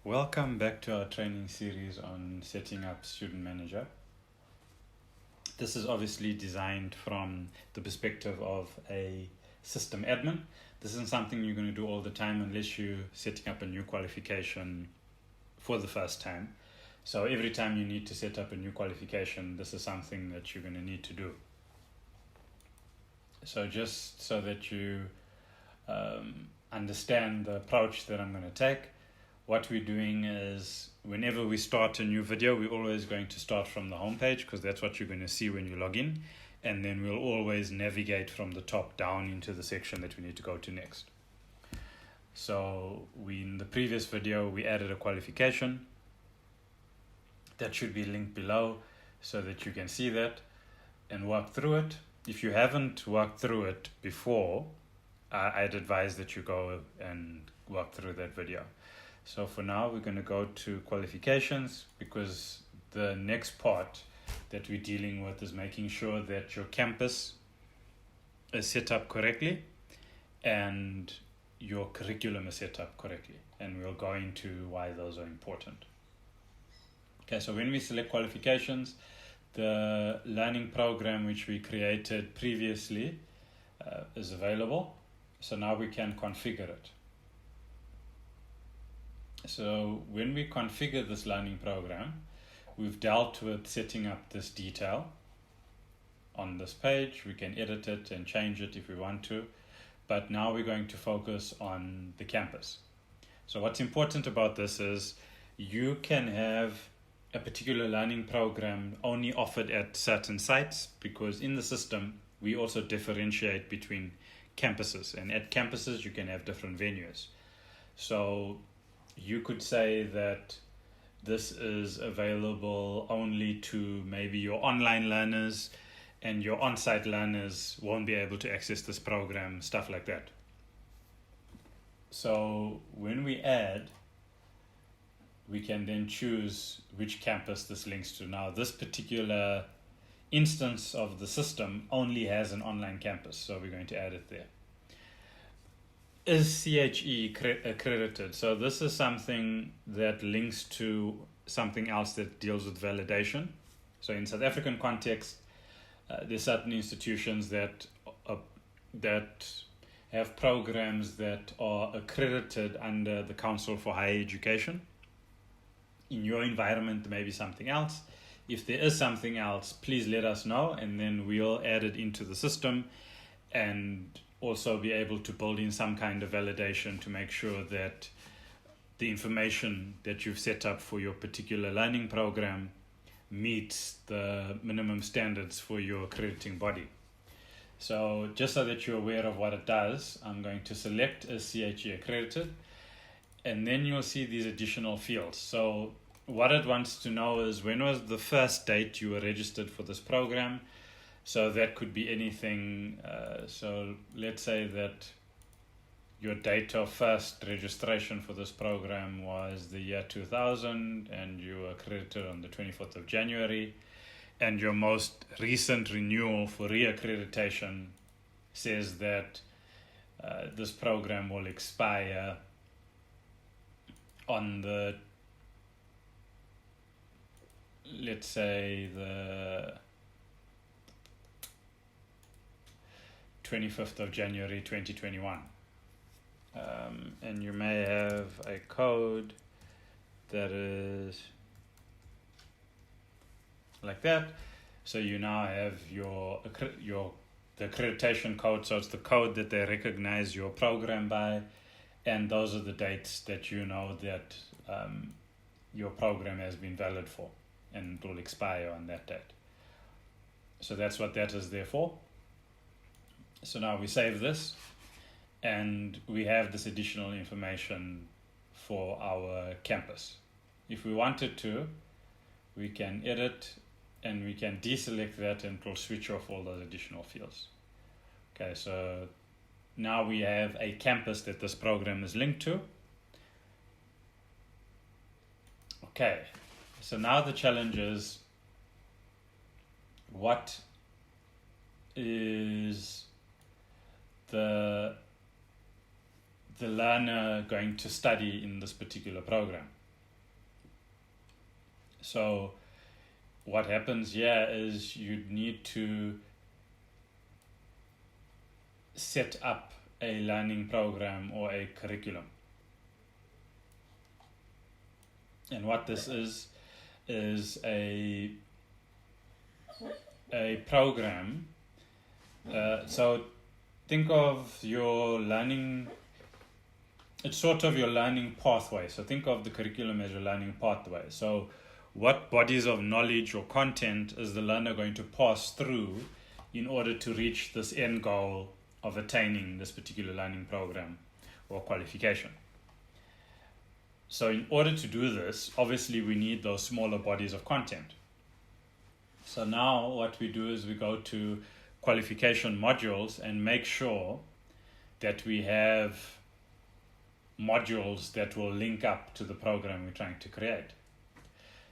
Welcome back to our training series on setting up Student Manager. This is obviously designed from the perspective of a system admin. This isn't something you're going to do all the time unless you're setting up a new qualification for the first time. So every time you need to set up a new qualification, this is something that you're going to need to do. So just so that you understand the approach that I'm going to take, what we're doing is whenever we start a new video, we're always going to start from the home page because that's what you're going to see when you log in. And then we'll always navigate from the top down into the section that we need to go to next. So in the previous video, we added a qualification. That should be linked below so that you can see that and work through it. If you haven't worked through it before, I'd advise that you go and work through that video. So for now, we're going to go to qualifications because the next part that we're dealing with is making sure that your campus is set up correctly and your curriculum is set up correctly. And we'll go into why those are important. Okay, so when we select qualifications, the learning program which we created previously is available. So now we can configure it. So when we configure this learning program, we've dealt with setting up this detail on this page. We can edit it and change it if we want to, but now we're going to focus on the campus. So what's important about this is you can have a particular learning program only offered at certain sites because in the system, we also differentiate between campuses, and at campuses, you can have different venues. So you could say that this is available only to maybe your online learners and your on-site learners won't be able to access this program, stuff like that. So when we add, we can then choose which campus this links to. Now, this particular instance of the system only has an online campus, so we're going to add it there. Is CHE accredited? So this is something that links to something else that deals with validation. So in South African context, there's certain institutions that have programs that are accredited under the Council for Higher Education. In your environment, there may be something else. If there is something else, please let us know, and then we'll add it into the system and also be able to build in some kind of validation to make sure that the information that you've set up for your particular learning program meets the minimum standards for your accrediting body. So just so that you're aware of what it does, I'm going to select as CHE accredited, and then you'll see these additional fields. So what it wants to know is when was the first date you were registered for this program. So that could be anything. So let's say that your date of first registration for this program was the year 2000 and you were accredited on the 24th of January. And your most recent renewal for reaccreditation says that this program will expire on the, let's say, the 25th of January 2021. And you may have a code that is like that. So you now have the accreditation code. So it's the code that they recognize your program by, and those are the dates that you know that your program has been valid for, and it will expire on that date. So that's what that is there for. So now we save this and we have this additional information for our campus. If we wanted to, we can edit and we can deselect that and it will switch off all those additional fields. Okay, so now we have a campus that this program is linked to. Okay, so now the challenge is, what is the learner going to study in this particular program? So what happens here is you need to set up a learning program or a curriculum. And what this is a program. So think of your learning, it's sort of your learning pathway. So think of the curriculum as your learning pathway. So what bodies of knowledge or content is the learner going to pass through in order to reach this end goal of attaining this particular learning program or qualification? So in order to do this, obviously we need those smaller bodies of content. So now what we do is we go to qualification modules and make sure that we have modules that will link up to the program we're trying to create.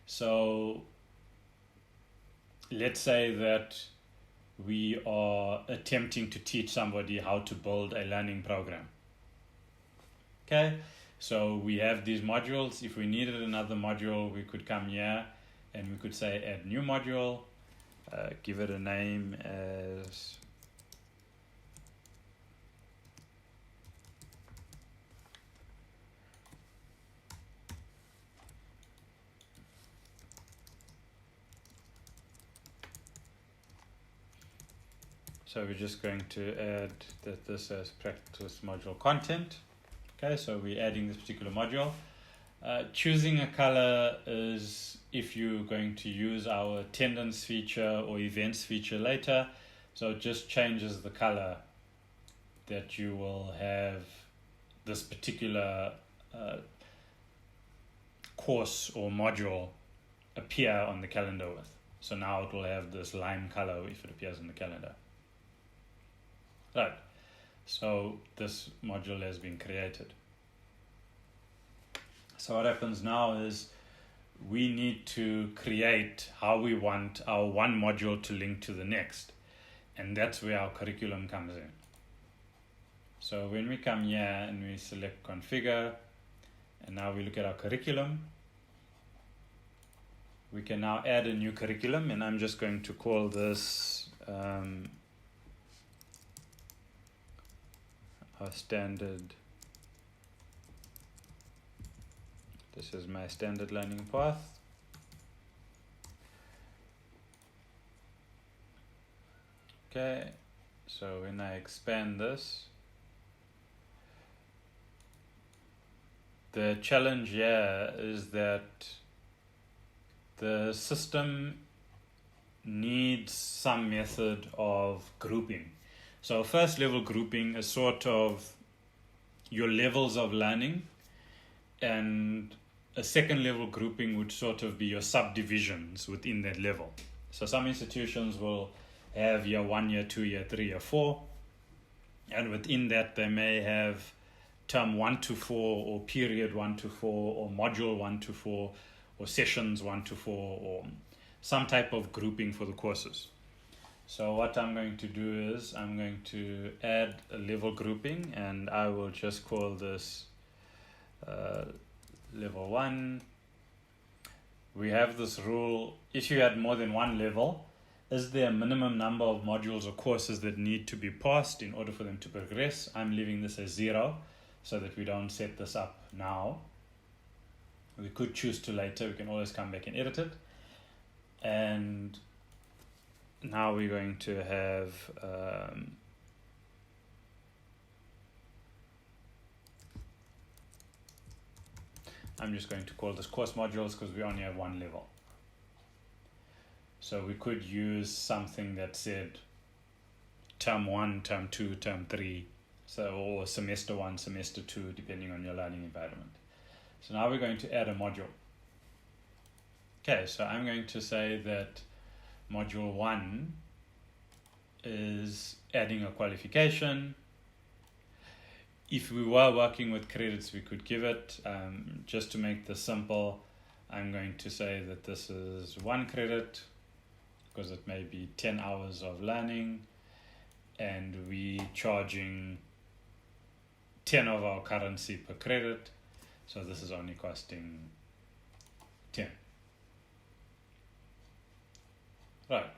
So let's say that we are attempting to teach somebody how to build a learning program. Okay, so we have these modules. If we needed another module, we could come here and we could say add new module, give it a name as so we're just going to add that this as practice module content. Okay, so we're adding this particular module. Choosing a color is if you're going to use our attendance feature or events feature later. So it just changes the color that you will have this particular course or module appear on the calendar with. So now it will have this lime color if it appears on the calendar. Right, so this module has been created. So what happens now is we need to create how we want our one module to link to the next. And that's where our curriculum comes in. So when we come here and we select configure, and now we look at our curriculum, we can now add a new curriculum, and I'm just going to call this our standard. This is my standard learning path. Okay, so when I expand this, the challenge here is that the system needs some method of grouping. So first level grouping is sort of your levels of learning, and a second level grouping would sort of be your subdivisions within that level. So some institutions will have year 1, year 2, year 3, year 4, and within that they may have term 1 to 4 or period 1 to 4 or module 1 to 4 or sessions 1 to 4 or some type of grouping for the courses. So what I'm going to do is I'm going to add a level grouping, and I will just call this level 1. We have this rule: if you had more than one level, is there a minimum number of modules or courses that need to be passed in order for them to progress? I'm leaving this as 0 so that we don't set this up now. We could choose to later. We can always come back and edit it. And now we're going to have I'm just going to call this course modules because we only have one level. So we could use something that said term 1, term 2, term 3, so or semester 1, semester 2, depending on your learning environment. So now we're going to add a module. Okay, so I'm going to say that module 1 is adding a qualification. If we were working with credits, we could give it, just to make this simple, I'm going to say that this is 1 credit, because it may be 10 hours of learning, and we charging 10 of our currency per credit, so this is only costing 10. Right.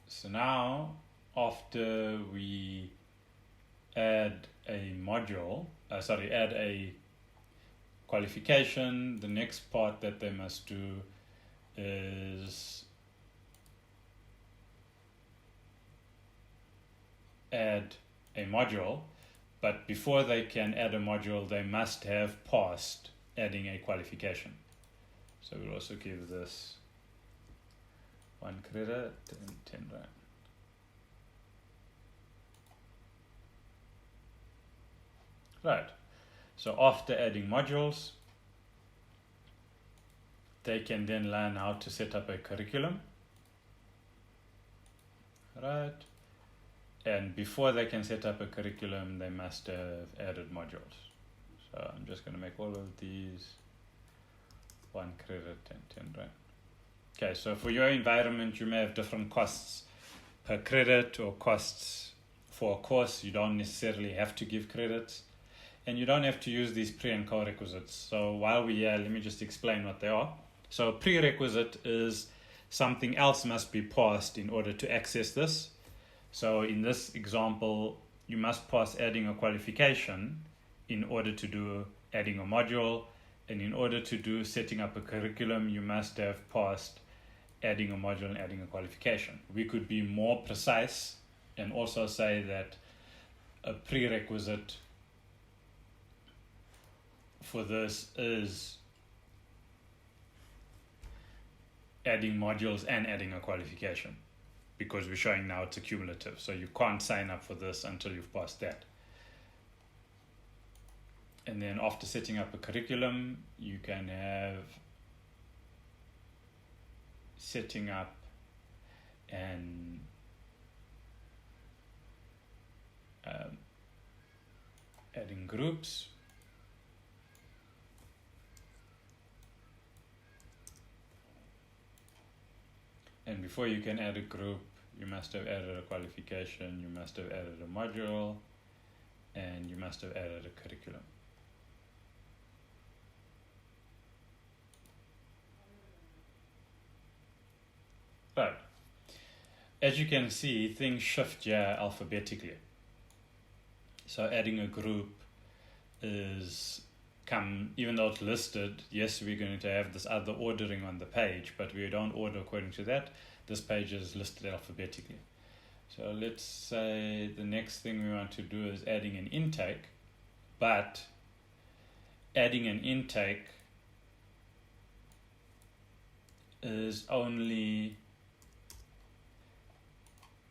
So now, after we add a module, add a qualification, the next part that they must do is add a module, but before they can add a module, they must have passed adding a qualification. So we'll also give this 1 credit and 10 rand. Right. So after adding modules, they can then learn how to set up a curriculum. Right. And before they can set up a curriculum, they must have added modules. So I'm just going to make all of these 1 credit and 10 rand. Okay, so for your environment, you may have different costs per credit or costs for a course. You don't necessarily have to give credits, and you don't have to use these pre and co-requisites. So while we're here, let me just explain what they are. So a prerequisite is something else must be passed in order to access this. So in this example, you must pass adding a qualification in order to do adding a module, and in order to do setting up a curriculum, you must have passed adding a module and adding a qualification. We could be more precise and also say that a prerequisite for this is adding modules and adding a qualification, because we're showing now it's a cumulative. So you can't sign up for this until you've passed that. And then after setting up a curriculum, you can have setting up and adding groups. And before you can add a group, you must have added a qualification, you must have added a module, and you must have added a curriculum. Right. As you can see, things shift here alphabetically. So adding a group is even though it's listed, yes, we're going to have this other ordering on the page, but we don't order according to that. This page is listed alphabetically. So let's say the next thing we want to do is adding an intake, but adding an intake is only,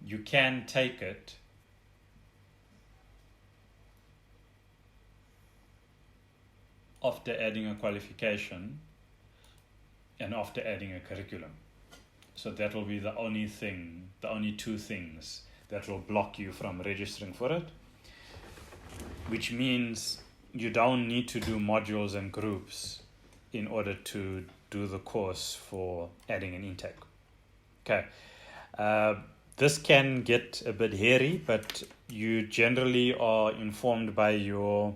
you can take it after adding a qualification and after adding a curriculum. So that will be the only two things that will block you from registering for it, which means you don't need to do modules and groups in order to do the course for adding an intake. Okay, this can get a bit hairy, but you generally are informed by your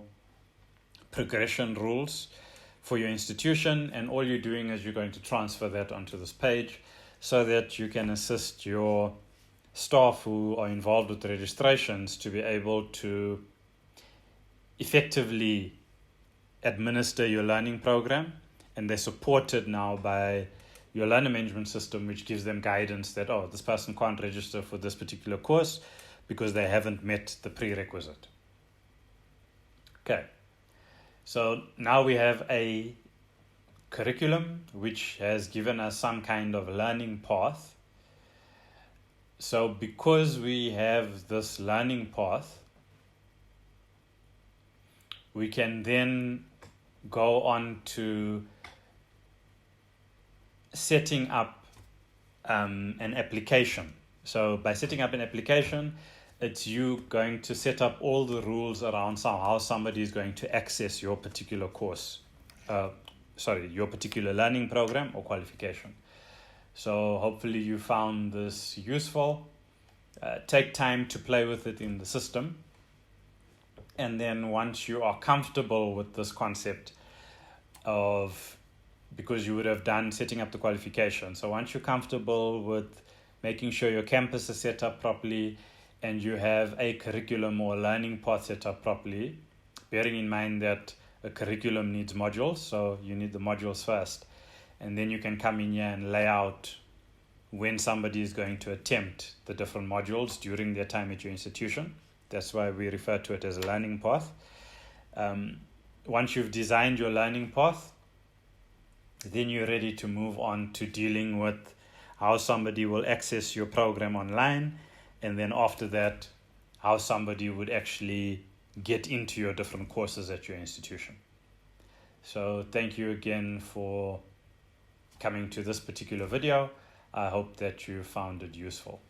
progression rules for your institution, and all you're doing is you're going to transfer that onto this page so that you can assist your staff who are involved with the registrations to be able to effectively administer your learning program. And they're supported now by your learner management system, which gives them guidance that, oh, this person can't register for this particular course because they haven't met the prerequisite. Okay. So now we have a curriculum which has given us some kind of learning path. So because we have this learning path, we can then go on to setting up an application. So by setting up an application, it's you going to set up all the rules around how somebody is going to access your particular course, your particular learning program or qualification. So hopefully you found this useful. Take time to play with it in the system. And then once you are comfortable with this concept of because you would have done setting up the qualification. So once you're comfortable with making sure your campus is set up properly and you have a curriculum or learning path set up properly, bearing in mind that a curriculum needs modules, so you need the modules first, and then you can come in here and lay out when somebody is going to attempt the different modules during their time at your institution. That's why we refer to it as a learning path. Once you've designed your learning path, then you're ready to move on to dealing with how somebody will access your program online, and then after that, how somebody would actually get into your different courses at your institution. So thank you again for coming to this particular video. I hope that you found it useful.